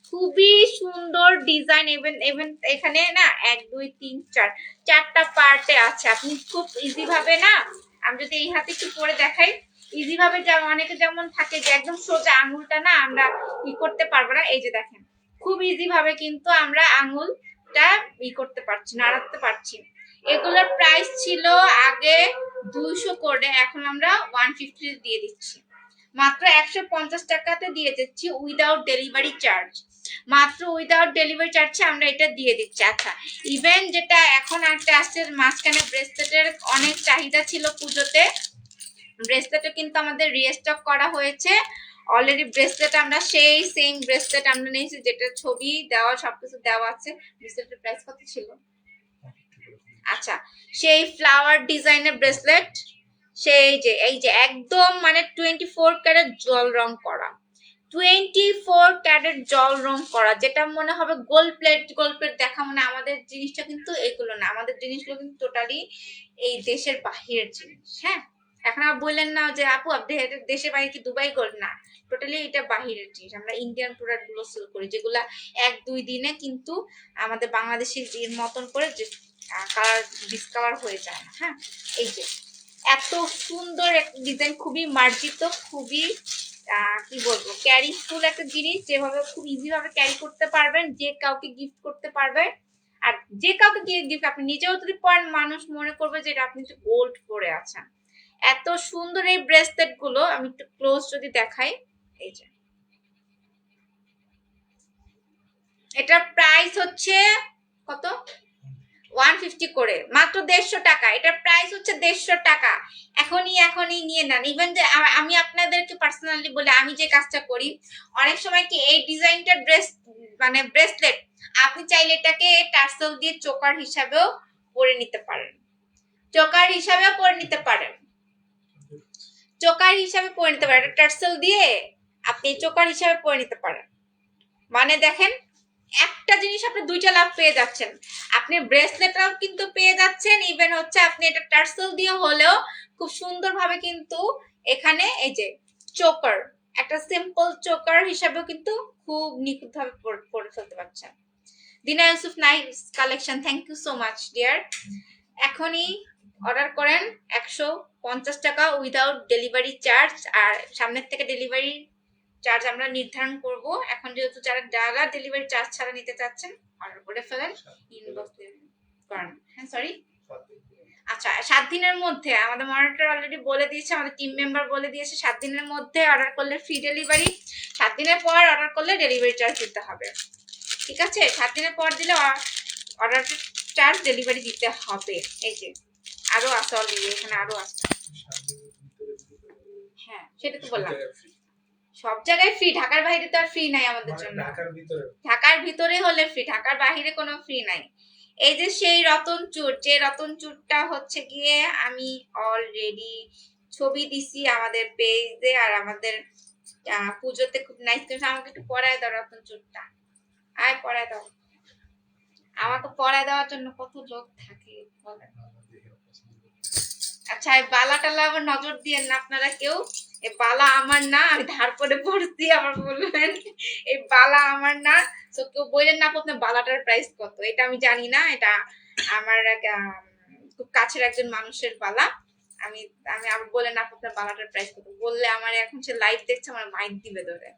খুবই সুন্দর ডিজাইন। ইভেন এখানে না 1 2 3 4 4টা পার্টে আছে। আপনি খুব ইজি ভাবে না, আমি যদি এই হাতে একটু পরে দেখাই, ইজি ভাবে যেমন অনেকে যেমন থাকে যে একদম সোজা আঙুলটা না আমরা করতে পারবো না, এই যে দেখেন খুব ইজি ভাবে কিন্তু আমরা আঙুলটা করতে পারছি, নাড়াতে পারছি। এগুলোর প্রাইস ছিল আগে 200 করে, এখন আমরা 150 দিয়ে দিচ্ছি, মাত্র 150 টাকাতে দিয়ে দিচ্ছি উইদাউট ডেলিভারি চার্জ। মাত্র উইদাউট ডেলিভারি চার্জে আমরা এটা দিয়ে দিচ্ছি। আচ্ছা, ইভেন যেটা এখন একটা আসছে মাঝখানে ব্রেসলেটের অনেক চাহিদা ছিল পুজোতে, ব্রেসলেটও কিন্তু আমাদের রিস্টক করা হয়েছে অলরেডি। ব্রেসলেট আমরা সেই সেম ব্রেসলেট আমরা নিয়েছি যেটা ছবি দেওয়া, সবকিছু দেওয়া আছে। ব্রেসলেটের প্রাইস কত ছিল? আচ্ছা, সেই ফ্লাওয়ার ডিজাইনের ব্রেসলেট, সেই যে এই যে একদম মানে 24 ক্যারেট জল রং করা, 24 ক্যারেট জল রং করা, যেটা মনে হবে গোল্ড প্লেট দেখা, মানে আমাদের জিনিসটা কিন্তু এগুলো না, আমাদের জিনিসগুলো কিন্তু টোটালি এই দেশের বাহিরের জিনিস। হ্যাঁ, এখন আর বললেন না যে আপু আপনি দেশে বাইরে কি দুবাই করেন না, টোটালি এটা বাহিরের জিনিস। আমরা ইন্ডিয়ান প্রোডাক্ট গুলো সেল করি যেগুলা 1-2 দিনে কিন্তু আমাদের বাংলাদেশের এর মতন করে যে কালার ডিসকালার হয়ে যায় না। হ্যাঁ, এই যে এত সুন্দর একটা ডিজাইন, খুবই মার্জিত, খুবই কি বলবো ক্যারিফুল একটা জিনিস, যেভাবে খুব ইজি ভাবে ক্যারি করতে পারবেন, যে কাউকে গিফট করতে পারবে। আর যে কাউকে গিফট আপনি নিজেও যদি পরেন, মানুষ মনে করবে যে এটা আপনি গোল্ড পরে আছেন। এত সুন্দর এই ব্রেসলেট গুলো, আমি একটু ক্লোজ যদি দেখাই, এই যে এটার প্রাইস হচ্ছে কত, 150 করে, মাত্র 150 টাকা। এটার প্রাইস হচ্ছে 150 টাকা। এখনই নিয়ে নেন। ইভেন যে আমি আপনাদেরকে পার্সোনালি বলে, আমি যে কাজটা করি, অনেক সময় কি এই ডিজাইনটা ড্রেস মানে ব্রেসলেট আপনি চাইলে এটাকে টার্সেল দিয়ে চোকার হিসাবেও পরে নিতে পারেন, চোকার হিসাবেও পরে নিতে পারেন, চোকার হিসাবে পরে নিতে পারেন। টার্সেল দিয়ে আপনি চোকার হিসাবে পরে নিতে পারেন। মানে দেখেন, একটা জিনিস আপনি দুইটা লাভ পেয়ে যাচ্ছেন। আপনি ব্রেসলেটটাও কিন্তু পেয়ে যাচ্ছেন, ইভেন হচ্ছে আপনি এটা টার্সেল দিয়ে হলেও খুব সুন্দরভাবে কিন্তু এখানে এই যে চোকার, একটা সিম্পল চোকার হিসাবেও কিন্তু খুব নিখুঁতভাবে পরে ফেলতে পারছেন। Dina Yusuf, nice collection, thank you so much dear. এখনই অর্ডার করেন, 150 টাকা উইদাউট ডেলিভারি চার্জ। আর সামনের থেকে ডেলিভারি চার্জ আমরা নির্ধারণ করব। এখন যেহেতু যারা ডেলিভারি চার্জ ছাড়া নিতে চাচ্ছেন, অর্ডার করে ফেলেন, ইনবক্স করেন। হ্যাঁ সরি, আচ্ছা 7 দিনের মধ্যে আমাদের মনিটর অলরেডি বলে দিয়েছে, আমাদের টিম মেম্বার বলে দিয়েছে 7 দিনের মধ্যে অর্ডার করলে ফ্রি ডেলিভারি, 7 দিনের পর অর্ডার করলে ডেলিভারি চার্জ দিতে হবে। ঠিক আছে, 7 দিনের পর দিলে অর্ডার চার্জ ডেলিভারি দিতে হবে। এই যে আরো আছে অলরেডি, এখানে আরো আছে। হ্যাঁ সেটা তো বললাম, সব জায়গায় ফ্রি, ঢাকার বাইরে তো আর ফ্রি নাই আমাদের জন্য। ঢাকার ভিতরে হলে ফ্রি, ঢাকার বাইরে কোনো ফ্রি নাই। এই যে সেই রতন চুর, যে রতন চুরটা হচ্ছে গিয়ে আমি অলরেডি ছবি দিছি আমাদের পেজে, আর আমাদের পুজোতে খুব নাইস করে। আমাকে একটু পরায় দাও রতন চুরটা, আয় পরায় দাও। আমাকে পরায় দেওয়ার জন্য কত লোক থাকে বলেন। আচ্ছা এই বালা টালা আবার নজর দিয়েন না আপনারা কেউ, এই বালা আমার না, আমি ধার করে পড়ছি, আমার বলবেন এই বালা আমার না। তো কেউ বললেন না আপনার বালাটার প্রাইস কত, এটা আমি জানি না, এটা আমার খুব কাছের একজন মানুষের বালা। আমি আমি আবার বললেন না আপনার বালাটার প্রাইস কত, বললে আমার এখন সে লাইভ দেখছে, আমার মাইক দিবে ধরে,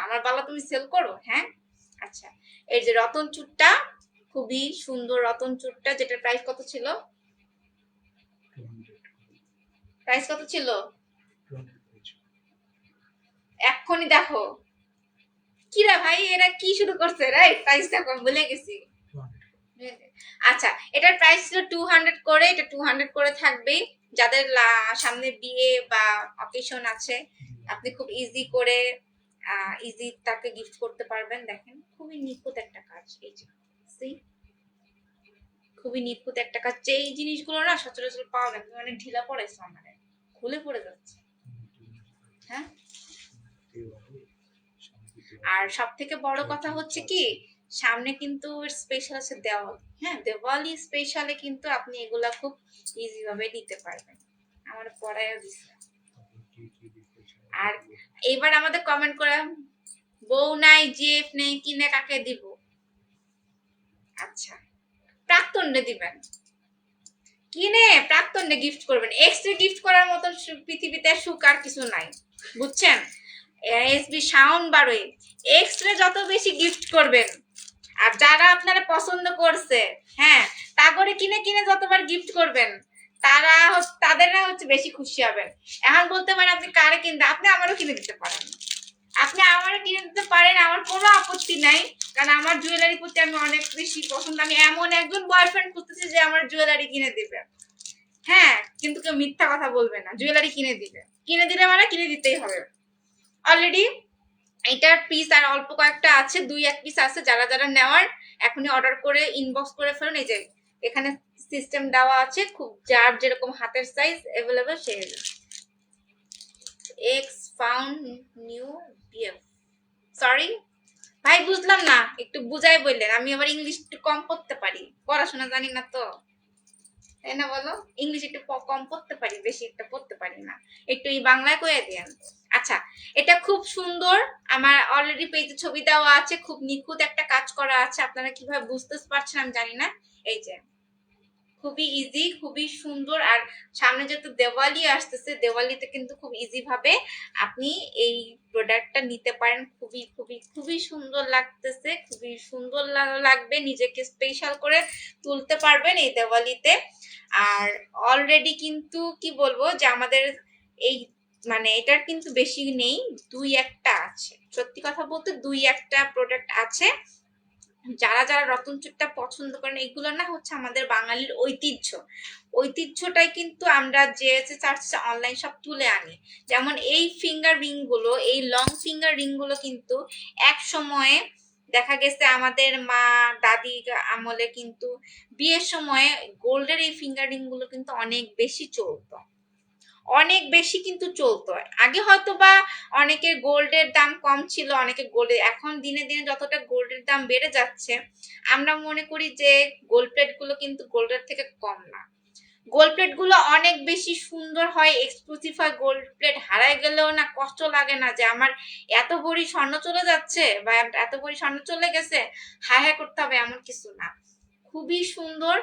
আমার বালা তুমি সেল করো। হ্যাঁ আচ্ছা, এই যে রতন চুরটা, খুবই সুন্দর রতন চুরটা, যেটার প্রাইস কত ছিল, প্রাইস কত ছিল এক্ষুনি দেখো। কি রে ভাই, এরা কি শুরু করছে, রাইট প্রাইস দেখো, ভুলে গেছি। আচ্ছা এটার প্রাইস ছিল 200 করে, এটা 200 করে থাকবে। যাদের সামনে বিয়ে বা অকেশন আছে, আপনি খুব ইজি করে ইজি তাকে গিফট করতে পারবেন। দেখেন খুবই নিখুঁত একটা কাজ, এই যে খুবই নিখুঁত একটা কাজ। যে এই জিনিসগুলো না সচরাচর পাওয়া যায়, অনেক ঢিলা পড়েছে, আমার খুলে পড়ে যাচ্ছে। হ্যাঁ, আর সব থেকে বড় কথা হচ্ছে কি, সামনে কিন্তু স্পেশাল আছে দেওয়াল। হ্যাঁ, দেওয়ালি স্পেশালে কিন্তু আপনি এগুলা খুব ইজি ভাবে দিতে পারবেন। আমার পড়ায় দিছে। আর এবার আমাদের কমেন্ট করে, বউ নাই, জিএফ নেই, কিনে কাকে দিব? আচ্ছা প্রাক্তনরে দিবেন, কিনে প্রাক্তনরে গিফট করবেন। এক্সরে গিফট করার মতন পৃথিবীতে সুখ আর কিছু নাই, বুঝছেন? এসবি সাউন্ড বাড়ে, এক্সরে যত বেশি গিফট করবেন, আর যারা আপনারা পছন্দ করছে, হ্যাঁ তা করে কিনে কিনে যতবার গিফট করবেন, তাদেররা হচ্ছে বেশি খুশি হবেন। এখন বলতে পারেন আপনি কারে কিনতে, আপনি আমারও কিনে দিতে পারেন, আপনি আমারও কিনে দিতে পারেন, আমার কোনো আপত্তি নাই। কারণ আমার জুয়েলারি প্রতি আমি অনেক বেশি পছন্দ, আমি এমন একজন বয়ফ্রেন্ড খুঁজতেছি যে আমার জুয়েলারি কিনে দিবে। হ্যাঁ, কিন্তু কেউ মিথ্যা কথা বলবে না, জুয়েলারি কিনে দিবে, কিনে দিলে মানে কিনে দিতেই হবে। অলরেডি এটার পিস আর অল্প কয়েকটা আছে, 2-1 পিস আছে। যারা যারা নেওয়ার এখনই অর্ডার করে ইনবক্স করে ফেলুন। এই যে এখানে সিস্টেম দেওয়া আছে, খুব যার যেরকম হাতের সাইজ अवेलेबल সে ex found new BF. Sorry ভাই বুঝলাম না, একটু বুঝাই বললেন, আমি আবার ইংলিশ একটু কম করতে পারি, পড়াশোনা জানি না তো। তাই না বলো? ইংলিশ একটু কম পড়তে পারি, বেশি একটা পড়তে পারি না, একটু এই বাংলায় কয়ে দেন। আচ্ছা, এটা খুব সুন্দর, আমার অলরেডি পেজে ছবি দেওয়া আছে, খুব নিখুঁত একটা কাজ করা আছে, আপনারা কিভাবে বুঝতে পারছেন আমি জানি না। এই যে খুবই ইজি, খুবই সুন্দর। আর সামনে যেহেতু দেওয়ালি আসতেছে, দেওয়ালিতে কিন্তু খুব ইজি ভাবে আপনি এই প্রোডাক্টটা নিতে পারেন। খুবই খুবই খুবই সুন্দর লাগতেছে, খুবই সুন্দর লাগবে, নিজেকে স্পেশাল করে তুলতে পারবেন এই দেওয়ালিতে। আর অলরেডি কিন্তু কি বলবো যে আমাদের এই মানে এটার কিন্তু বেশি নেই, দুই একটা আছে, সত্যি কথা বলতে দুই একটা প্রোডাক্ট আছে। যারা যারা রতন চুটটা পছন্দ করেন, এগুলো না হচ্ছে আমাদের বাঙালির ঐতিহ্য, ঐতিহ্যটাই কিন্তু আমরা যে চার্চে অনলাইন সব তুলে আনি। যেমন এই ফিঙ্গার রিং গুলো, এই লং ফিঙ্গার রিং গুলো কিন্তু এক সময়ে দেখা গেছে আমাদের মা দাদি আমলে কিন্তু বিয়ের সময় গোল্ডের এই ফিঙ্গার রিং গুলো কিন্তু অনেক বেশি চলতো, অনেক বেশি কিন্তু চলতো। আগে হয়তো বা অনেকের গোল্ডের দাম কম ছিল, অনেকে গোল্ডের, এখন দিনে দিনে যতটা গোল্ডের দাম বেড়ে যাচ্ছে, আমরা মনে করি যে গোল্ড প্লেট গুলো কিন্তু গোল্ডের থেকে কম না। গোল্ড প্লেট গুলো অনেক বেশি সুন্দর হয়, এক্সক্লুসিভ হয়। গোল্ড প্লেট হারায় গেলেও না কষ্ট লাগে না যে আমার এত ভরি স্বর্ণ চলে যাচ্ছে বা এত ভরি স্বর্ণ চলে গেছে, হায় হায় করতে হবে, এমন কিছু না। খুবই সুন্দর।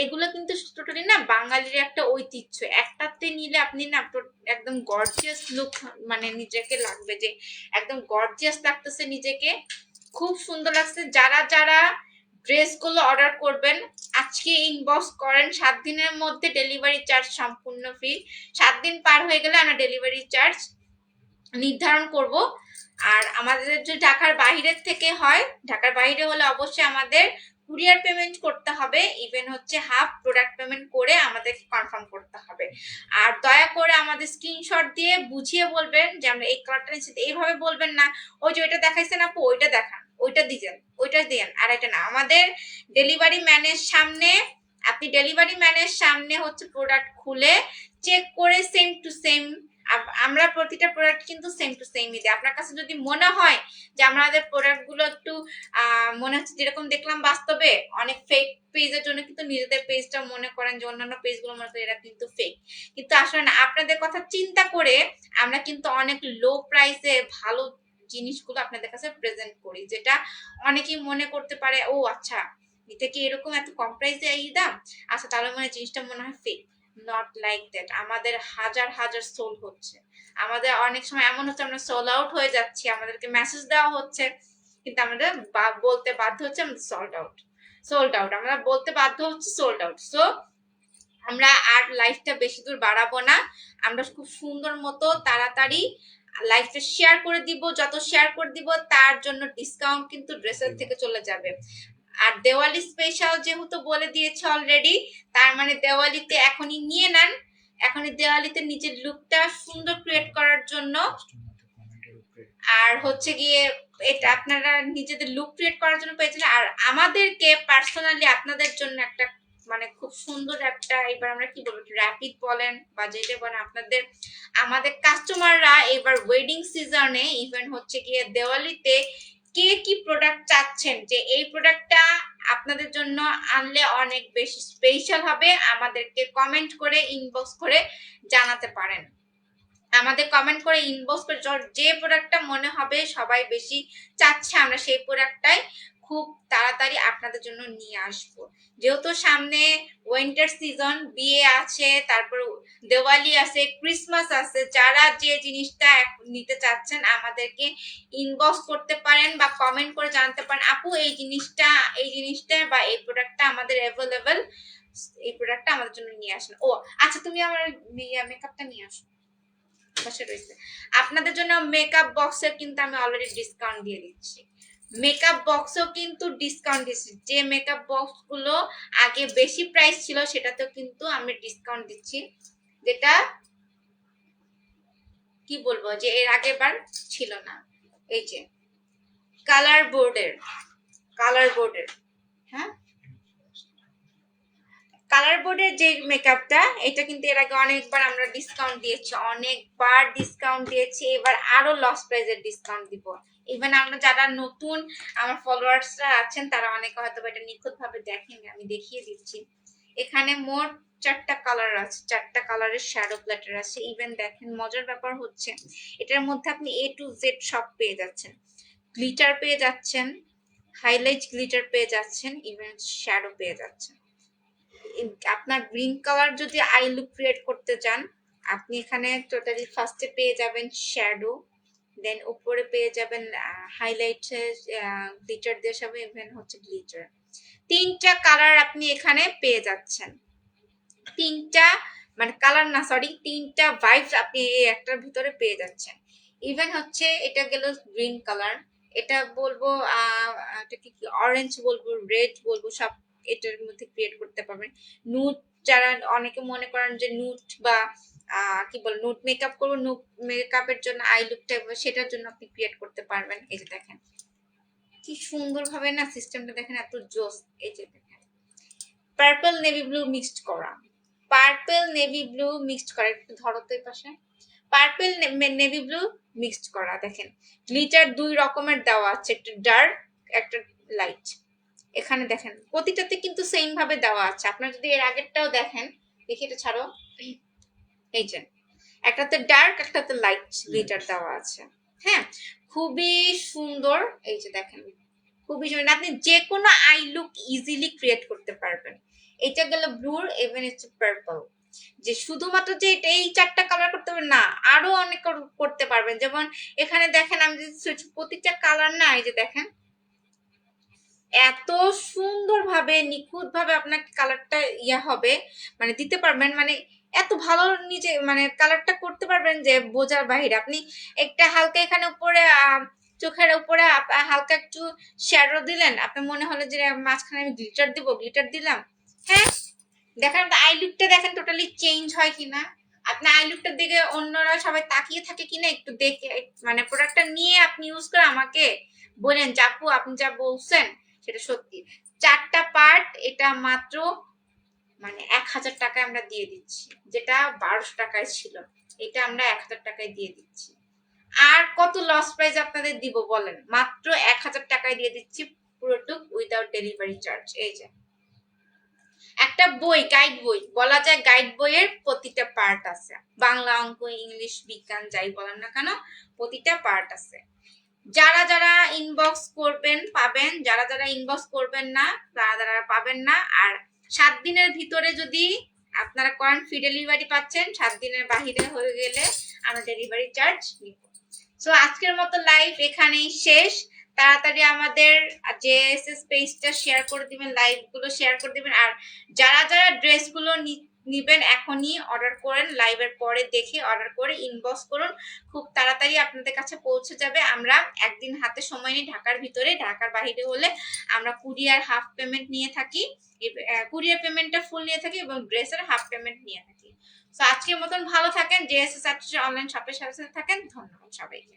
এগুলো কিন্তু টোটালি না বাঙালির একটা ঐতিহ্য, একটাতে নিলে আপনি না একদম গর্জিয়াস লুক, মানে নিজেকে লাগবে যে একদম গর্জিয়াস লাগতেছে নিজেকে, খুব সুন্দর লাগছে। যারা যারা ড্রেস গুলো অর্ডার করবেন আজকে ইনবক্স করেন, 7 দিনের মধ্যে ডেলিভারি চার্জ সম্পূর্ণ ফ্রি। 7 দিন পার হয়ে গেলে আমরা ডেলিভারি চার্জ নির্ধারণ করব। আর আমাদের যদি ঢাকার বাইরের থেকে হয়, ঢাকার বাইরে হলে অবশ্যই আমাদের কুরিয়ার পেমেন্ট করতে হবে, ইভেন হচ্ছে হাফ প্রোডাক্ট পেমেন্ট করে আমাদেরকে কনফার্ম করতে হবে। আর দয়া করে আমাদের স্ক্রিনশট দিয়ে বুঝিয়ে বলবেন যে আমরা এই কালারটা নিচ্ছি, এইভাবে বলবেন না ওই যে ওইটা দেখাইছেন আপু ওইটা দেখান, ওইটা দিবেন, ওইটা দিয়েন, আর এটা না। আমাদের ডেলিভারি ম্যানের সামনে, আপনি ডেলিভারি ম্যানের সামনে হচ্ছে প্রোডাক্ট খুলে চেক করে সেম টু সেম, আমরা প্রতিটা প্রোডাক্ট কিন্তু সেম টু সেমই দিই। আপনার কাছে যদি মনে হয় যে আমাদের প্রোডাক্ট গুলো একটু মনে হচ্ছে যেরকম দেখলাম বাস্তবে অনেক ফেক পেজের জন্য কিন্তু নিজেদের পেজটা মনে করেন যে অন্যান্য পেজগুলো মনে করেন এরা কিন্তু ফেক, কিন্তু আসলে না, আপনাদের কথা চিন্তা করে আমরা কিন্তু অনেক লো প্রাইসে ভালো জিনিসগুলো আপনাদের কাছে প্রেজেন্ট করি, যেটা অনেকেই মনে করতে পারে ও আচ্ছা এটা কি এরকম এত কম প্রাইসে এই দাম, আচ্ছা তাহলে মানে জিনিসটা মনে হয় ফেক। নট লাইক দ্যাট, আমাদের হাজার হাজার সোল হচ্ছে, আমাদের অনেক সময় এমন হচ্ছে আমরা সোল আউট হয়ে যাচ্ছি, আমাদেরকে মেসেজ দেওয়া হচ্ছে কিন্তু আমাদের বলতে বাধ্য হচ্ছে আমাদের সোল্ড আউট, আমরা বলতে বাধ্য হচ্ছে সোল্ড আউট। সো আমরা আর লাইফটা বেশি দূর বাড়াবো না, আমরা খুব সুন্দর মতো তাড়াতাড়ি লাইফটা শেয়ার করে দিব, যত শেয়ার করে দিব তার জন্য ডিসকাউন্ট কিন্তু ড্রেসের থেকে চলে যাবে। আর দেওয়ালি স্পেশাল যেহেতু বলে দিয়েছে অলরেডি, তার মানে দেওয়ালিতে এখনই নিয়ে নেন, এখনই দেওয়ালিতে নিজের লুকটা সুন্দর ক্রিয়েট করার জন্য। আর হচ্ছে গিয়ে এটা আপনারা নিজেদের লুক ক্রিয়েট করার জন্য পেয়েছেন, আর আমাদেরকে পার্সোনালি আপনাদের জন্য একটা মানে খুব সুন্দর একটা, এবার আমরা কি বলবো র্যাপিড বলেন বা যেটা বলেন, আপনাদের আমাদের কাস্টমাররা এবার ওয়েডিং সিজনে ইভেন হচ্ছে গিয়ে দেওয়ালিতে কে কি প্রোডাক্ট চাচ্ছেন যে এই প্রোডাক্টটা আপনাদের জন্য আনলে অনেক বেশি স্পেশাল হবে, আমাদেরকে কমেন্ট করে ইনবক্স করে জানাতে পারেন। আমাদের কমেন্ট করে ইনবক্স করে যে প্রোডাক্টটা মনে হবে সবাই বেশি চাচ্ছে আমরা সেই প্রোডাক্টটাই খুব তাড়াতাড়ি আপনাদের জন্য নিয়ে আসব। যেহেতু সামনে উইন্টার সিজন, বিয়ে আছে, তারপর দিওয়ালি আছে, ক্রিসমাস আছে, যারা যে জিনিসটা নিতে চাচ্ছেন আমাদেরকে ইনবক্স করতে পারেন বা কমেন্ট করে জানতে পারেন আপু এই জিনিসটা বা এই প্রোডাক্টটা আমাদের অ্যাভেলেবেল, এই প্রোডাক্টটা আমাদের জন্য নিয়ে আসেন। ও আচ্ছা তুমি আমার মেকআপটা নিয়ে আসো, আপনাদের জন্য মেকআপ বক্সের কিন্তু আমি অলরেডি ডিসকাউন্ট দিয়ে দিচ্ছি, মেকআপ বক্সও কিন্তু ডিসকাউন্ট দিচ্ছি, যে মেকআপ বক্স গুলো আগে বেশি প্রাইস ছিল সেটাতেও কিন্তু আমি ডিসকাউন্ট দিচ্ছি, যেটা কি বলবো যে এর আগের বার ছিল না। এই যে কালার বোর্ডের হ্যাঁ কালার বোর্ডের যে মেকআপটা, এটা কিন্তু এর আগে অনেকবার আমরা ডিসকাউন্ট দিয়েছি, এবার আরো লস প্রাইজের ডিসকাউন্ট দিব। ইভেন আমরা যারা নতুন আমার ফলোয়ার্সরা আছেন তারা অনেকে হয়তো এটা নিখুঁত ভাবে দেখেন, আমি দেখিয়ে দিচ্ছি। এখানে মোট 4টা কালার আছে, 4টা কালারের শ্যাডো প্লেটার আছে। ইভেন দেখেন মজার ব্যাপার হচ্ছে এটার মধ্যে আপনি A to Z সব পেয়ে যাচ্ছেন। গ্লিটার পেয়ে যাচ্ছেন, হাইলাইট গ্লিটার পেয়ে যাচ্ছেন, ইভেন শ্যাডো পেয়ে যাচ্ছেন। আপনার গ্রিন কালার যদি আই লুক ক্রিয়েট করতে চান, আপনি এখানে টোটালি ফার্স্টে পেয়ে যাবেন শ্যাডো, দেন উপরে পেয়ে যাবেন হাইলাইট গ্লিটার দিয়ে সব, ইভেন হচ্ছে গ্লিটার। 3টা কালার আপনি এখানে পেয়ে যাচ্ছেন। 3টা মানে কালার না, সরি, 3টা ভাইবস আপনি এই একটার ভিতরে পেয়ে যাচ্ছেন। ইভেন হচ্ছে এটা গেল গ্রিন কালার, এটা বলবো এটা কি অরেঞ্জ বলবো, রেড বলবো, সব এটার মধ্যে ক্রিয়েট করতে পারবেন। নুট, যারা অনেকে মনে করেন যে নুট বা কি বল নুট মেকআপ করবো, নুট মেকআপের জন্য আই লুকটা, সেটার জন্য আপনি ক্রিয়েট করতে পারবেন। এই যে দেখেন কি সুন্দর ভাবে না সিস্টেমটা, দেখেন এত জোস। এই যে দেখেন পার্পল নেভি ব্লু মিক্সড করা, পার্পল নেভি ব্লু মিক্সড করা, একটু ধরো তো এই পাশে, পার্পল নেভি ব্লু মিক্সড করা। দেখেন গ্লিটার 2 রকমের দেওয়া আছে, একটা ডার্ক একটা লাইট। এখানে দেখেন প্রতিটাতে কিন্তু সেম ভাবে দেওয়া আছে। আপনারা যদি এর আগেরটাও দেখেন, দেখি এটা ছাড়ো, এই যে একটাতে ডার্ক একটাতে লাইট গ্লিটার দেওয়া আছে। হ্যাঁ, খুবই সুন্দর। এই যে দেখেন খুবই সুন্দর, আপনি যে কোনো আই লুক ইজিলি ক্রিয়েট করতে পারবেন। এটা গেল ব্লুর, ইভেন হচ্ছে পার্পল। যে শুধুমাত্র যে এটা এই 4টা কালার করতে পারবেন না, আরো অনেক করতে পারবেন। যেমন এখানে দেখেন আমি যদি প্রতিটা কালার না, এই যে দেখেন এত সুন্দর ভাবে নিখুঁত ভাবে আপনার কালারটা হবে, মানে দিতে পারবেন, মানে এত ভালো নিজে মানে কালারটা করতে পারবেন যে বোঝার বাহিরে। আপনি একটা হালকা এখানে উপরে চোখের উপরে হালকা একটু শ্যাডো দিলেন, আপনার মনে হলো যে মাঝখানে আমি গ্লিটার দিব, গ্লিটার দিলাম। হ্যাঁ, দেখেন আই লুকটা দেখেন টোটালি চেঞ্জ হয় কিনা। আপনি আই লুকটার দিকে অন্যরা সবাই তাকিয়ে থাকে কিনা একটু দেখে, মানে প্রোডাক্টটা নিয়ে আপনি ইউজ করে আমাকে বলেন যে আপু আপনি যা বলছেন সেটা সত্যি। 4টা পার্ট, এটা মাত্র মানে 1000 টাকায় আমরা দিয়ে দিচ্ছি, যেটা 1200 টাকায় ছিল, এটা আমরা 1000 টাকায় দিয়ে দিচ্ছি। আর কত লস প্রাইস আপনাদের দিব বলেন, মাত্র 1000 টাকায় দিয়ে দিচ্ছি পুরোটুক উইদাউট ডেলিভারি চার্জ। এই যে একটা বই, গাইড বই বলা যায়, গাইড বইয়ের প্রতিটা পার্ট আছে, বাংলা, অঙ্ক, ইংলিশ, বিজ্ঞান যাই বলেন না কেন প্রতিটা পার্ট আছে। যারা যারা ইনবক্স করবেন পাবেন, যারা যারা ইনবক্স করবেন না তারা পাবেন না। আর 7 দিনের ভিতরে যদি আপনারা করেন ফ্রি ডেলিভারি পাচ্ছেন, 7 দিনের বাহিরে হয়ে গেলে আমরা ডেলিভারি চার্জ নিব। সো আজকের মতো লাইভ এখানেই শেষ। তাড়াতাড়ি আমাদের জেএসএস পেজটা শেয়ার করে দিবেন, লাইভ গুলো শেয়ার করে দিবেন। আর যারা যারা ড্রেস গুলো নিবেন এখনই অর্ডার করেন, লাইভের পরে দেখে অর্ডার করে ইনবক্স করুন, খুব তাড়াতাড়ি আপনাদের কাছে পৌঁছে যাবে। আমরা একদিন হাতে সময় নিই, ঢাকার ভিতরে, ঢাকার বাইরে হলে আমরা কুরিয়ার হাফ পেমেন্ট নিয়ে থাকি, কুরিয়ার পেমেন্টটা ফুল নিয়ে থাকি এবং ড্রেসের হাফ পেমেন্ট নিয়ে থাকি। তো আজকের মতন ভালো থাকেন, জেএসএস অনলাইন শপের সাথে থাকেন। ধন্যবাদ সবাইকে।